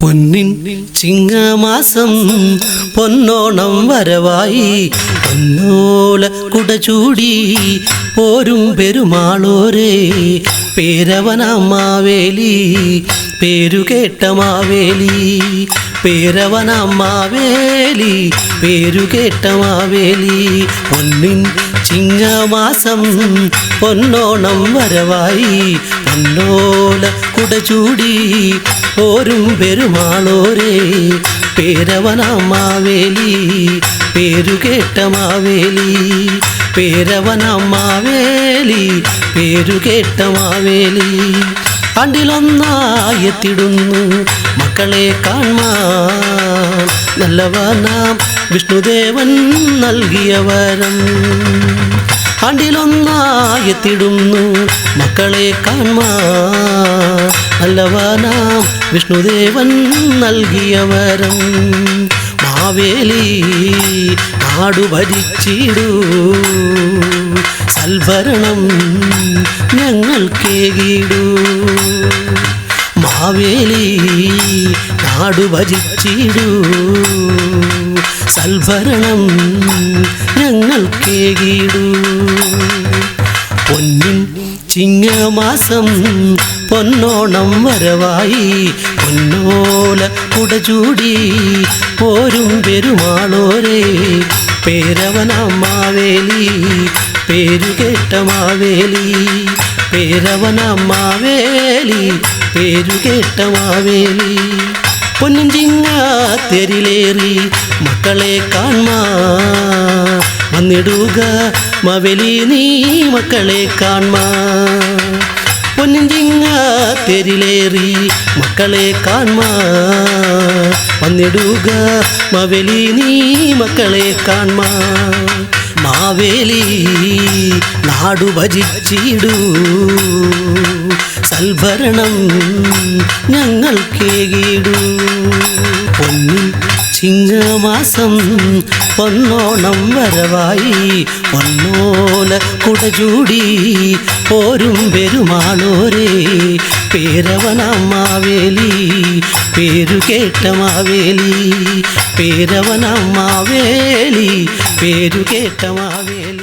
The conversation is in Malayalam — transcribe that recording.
പൊന്നിൻ ചിങ്ങമാസം പൊന്നോണം വരവായി പൊന്നോല കുടചൂടി പോരും പെരുമാളോരേ പേരവനമ്മാവേലി പേരുകേട്ട മാവേലി പേരവനമ്മാവേലി പേരുകേട്ട മാവേലി പൊന്നിൻ ചിങ്ങമാസം പൊന്നോണം വരവായി പൊന്നോല കുടചൂടി പോരും പെരുമാളോരേ പേരവനമ്മാവേലി പേരുകേട്ട മാവേലി പേരവനമ്മാവേലി പേരുകേട്ട മാവേലി ആണ്ടിലൊന്നായെത്തിടുന്നു മക്കളെ കാൺമാൻ നല്ലവനാം വിഷ്ണുദേവൻ നൽകിയ വരം ആണ്ടിലൊന്നായെത്തിടുന്നു മക്കളെ കാൺമാൻ നല്ലവനാം വിഷ്ണുദേവൻ നൽകിയ വരം മാവേലി നാടു ഭരിച്ചിടൂ സൽഭരണം ഞങ്ങൾക്കേകിടൂ മാവേലി നാടു ഭരിച്ചിടൂ സൽഭരണം ഞങ്ങൾക്കേകിടൂ പൊന്നിൻ ചിങ്ങമാസം പൊന്നോണം വരവായി പൊന്നോല കുടചൂടി പോരും പെരുമാളോരേ പേരവനമ്മാവേലി പേരുകേട്ട മാവേലി പേരവനമ്മാവേലി പേരുകേട്ട മാവേലി പൊന്നിൻ ചിങ്ങത്തേരിലേറി മക്കളെ കാൺമാൻ വന്നിടുക മാവേലി നീ മക്കളെ കാൺമാൻ പൊന്നിൻ ചിങ്ങത്തേരിലേറി മക്കളെ കാൺമാൻ വന്നിടുക മാവേലി നീ മക്കളെ കാൺമാൻ മാവേലി നാടു ഭജിച്ചിടൂ സൽഭരണം ഞങ്ങൾക്കേകിടൂ പൊന്നിൻ ചിങ്ങമാസം പൊന്നോണം വരവായി പൊന്നോല കുടചൂടി പോരും പെരുമാളോരേ പേരവനമ്മാവേലി പേരുകേട്ട മാവേലി പേരവനമ്മാവേലി പേരുകേട്ട മാവേലി.